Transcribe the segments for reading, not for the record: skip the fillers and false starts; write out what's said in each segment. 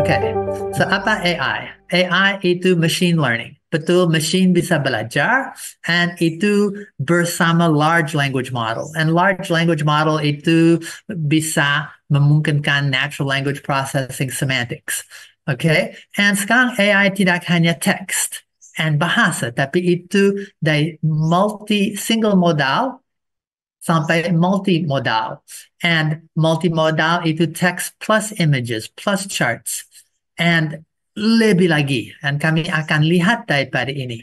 Okay, so apa AI? AI itu machine learning. Betul, machine bisa belajar, and itu bersama large language model. And large language model itu bisa memungkinkan natural language processing semantics. Okay, and sekarang AI tidak hanya teks and bahasa, tapi itu dari single modal sampai multimodal. And multimodal itu text plus images plus charts. And lebih lagi. Dan kami akan lihat daripada ini.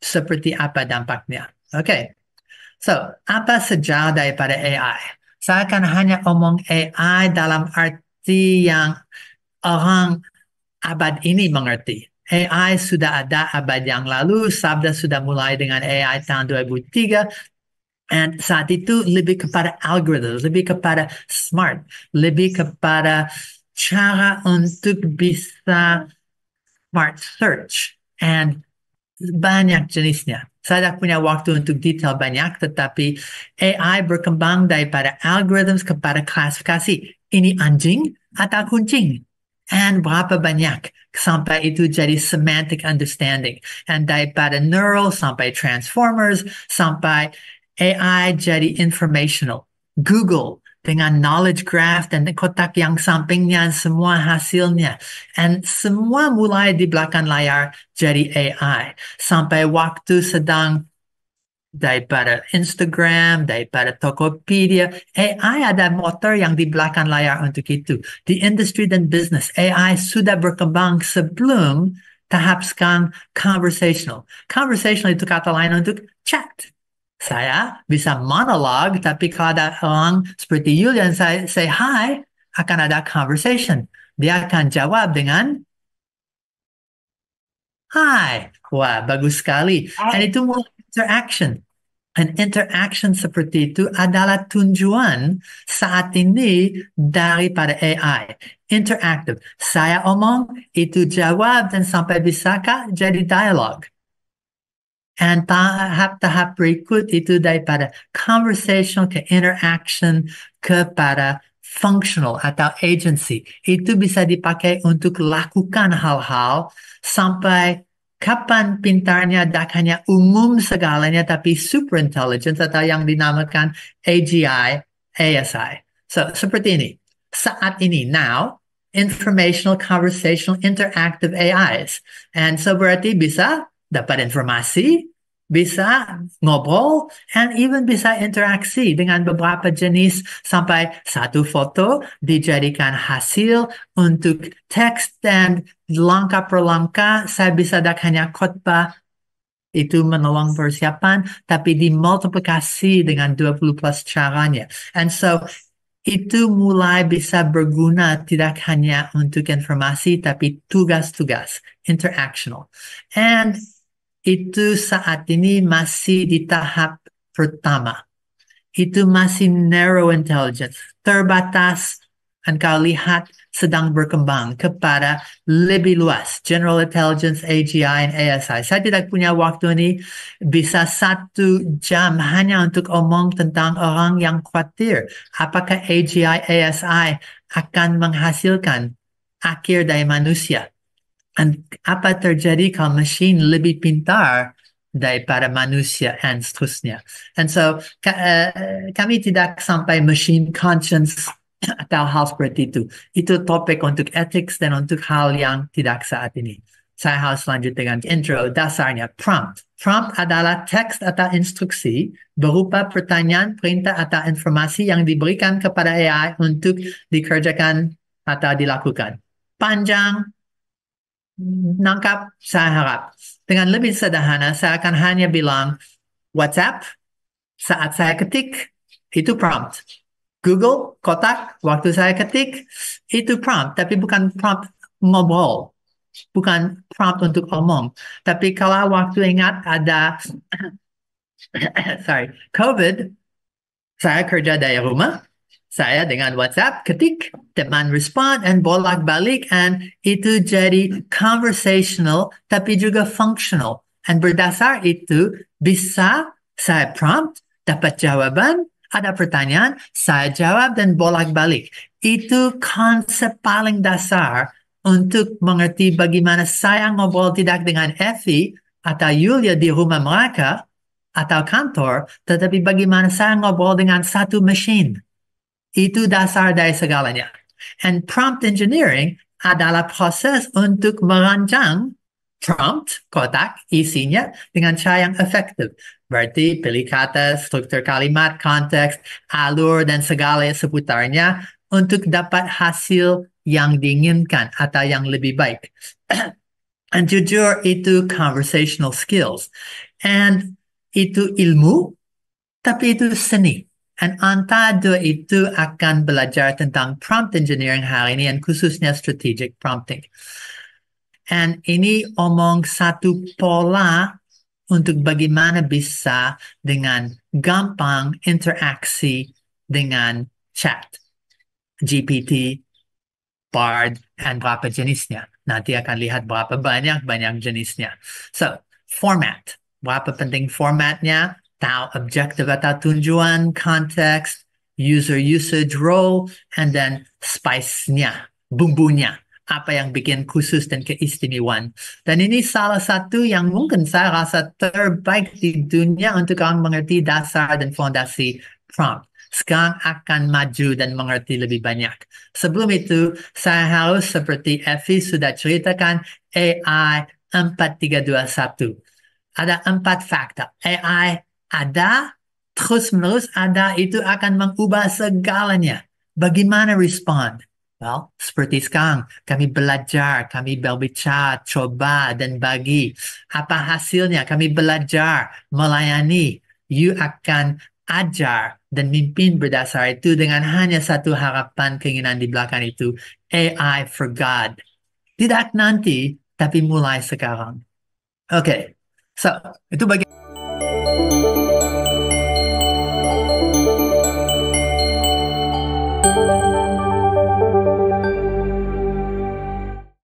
Seperti apa dampaknya. Okay. So, apa sejarah daripada AI? Saya akan hanya omong AI dalam arti yang orang abad ini mengerti. AI sudah ada abad yang lalu, Sabda sudah mulai dengan AI tahun 2003, and saat itu lebih kepada algoritma, lebih kepada smart, lebih kepada cara untuk bisa smart search, and banyak jenisnya. Saya tak punya waktu untuk detail banyak, tetapi AI berkembang daripada algorithms kepada klasifikasi. Ini anjing atau kucing? And berapa banyak sampai itu jadi semantic understanding. And daripada neural sampai transformers, sampai AI jadi informational. Google dengan knowledge graph dan kotak yang sampingnya semua hasilnya. And semua mulai di belakang layar jadi AI. Sampai waktu sedang daripada Instagram, daripada Tokopedia, AI ada motor yang di belakang layar untuk itu. Di industri dan bisnis, AI sudah berkembang sebelum tahap sekarang conversational. Conversational itu kata lain untuk chat. Saya bisa monolog, tapi kalau ada orang seperti Yulian, saya say hi, akan ada conversation. Dia akan jawab dengan hi. Wah, bagus sekali. Dan itu mulai interaction. Dan interaction seperti itu adalah tujuan saat ini daripada AI. Interactive. Saya omong, itu jawab, dan sampai bisakah jadi dialog. And tahap-tahap berikut itu daripada conversational ke interaction kepada functional atau agency. Itu bisa dipakai untuk lakukan hal-hal sampai kapan pintarnya tak hanya umum segalanya tapi super intelligence atau yang dinamakan AGI, ASI. So, seperti ini. Saat ini, now, informational, conversational, interactive AIs. And so berarti bisa dapat informasi, bisa ngobrol, and even bisa interaksi dengan beberapa jenis sampai satu foto dijadikan hasil untuk teks dan langkah per langkah saya bisa tak hanya khotbah itu menolong persiapan, tapi dimultiplikasi dengan 20 plus caranya. And so itu mulai bisa berguna tidak hanya untuk informasi, tapi tugas-tugas, interactional. And itu saat ini masih di tahap pertama. Itu masih narrow intelligence, terbatas, dan kau lihat sedang berkembang kepada lebih luas, general intelligence, AGI, dan ASI. Saya tidak punya waktu ini, bisa 1 jam hanya untuk omong tentang orang yang khawatir. Apakah AGI, ASI akan menghasilkan akhir dari manusia? Dan apa terjadi kalau mesin lebih pintar daripada manusia dan seterusnya. And so kami tidak sampai machine conscience atau hal seperti itu. Itu topik untuk ethics dan untuk hal yang tidak saat ini. Saya harus lanjut dengan intro. Dasarnya prompt. Prompt adalah teks atau instruksi berupa pertanyaan, perintah atau informasi yang diberikan kepada AI untuk dikerjakan atau dilakukan. Panjang, nangkap, saya harap. Dengan lebih sederhana, saya akan hanya bilang WhatsApp, saat saya ketik, itu prompt. Google, kotak, waktu saya ketik, itu prompt. Tapi bukan prompt ngobrol. Bukan prompt untuk omong. Tapi kalau waktu ingat ada COVID, saya kerja dari rumah. Saya dengan WhatsApp ketik, teman respon, dan bolak-balik, and itu jadi conversational, tapi juga functional. Dan berdasar itu, bisa saya prompt, dapat jawaban, ada pertanyaan, saya jawab, dan bolak-balik. Itu konsep paling dasar untuk mengerti bagaimana saya ngobrol tidak dengan Effie atau Yulia di rumah mereka atau kantor, tetapi bagaimana saya ngobrol dengan satu mesin. Itu dasar dari segalanya. And prompt engineering adalah proses untuk merancang prompt, kotak, isinya dengan cara yang efektif. Berarti pilih kata, struktur kalimat, konteks, alur, dan segala seputarnya untuk dapat hasil yang diinginkan atau yang lebih baik. And jujur itu conversational skills. And itu ilmu, tapi itu seni. And antara dua itu akan belajar tentang prompt engineering hari ini, dan khususnya strategic prompting. And ini omong satu pola untuk bagaimana bisa dengan gampang interaksi dengan chat, GPT, Bard, and berapa jenisnya. Nanti akan lihat berapa banyak jenisnya. So, format. Berapa penting formatnya? Tahu objektif atau tujuan, konteks, user usage role, and then spice-nya, bumbunya. Apa yang bikin khusus dan keistimewaan. Dan ini salah satu yang mungkin saya rasa terbaik di dunia untuk orang mengerti dasar dan fondasi prompt. Sekarang akan maju dan mengerti lebih banyak. Sebelum itu, saya harus seperti Effie sudah ceritakan AI 4321. Ada 4 faktor. AI ada, terus-menerus ada, itu akan mengubah segalanya. Bagaimana respond? Well, seperti sekarang, kami belajar, kami berbicara, coba, dan bagi. Apa hasilnya? Kami belajar, melayani. You akan ajar dan mimpin berdasar itu dengan hanya satu harapan keinginan di belakang itu. AI for God. Tidak nanti, tapi mulai sekarang. Oke, so itu bagaimana.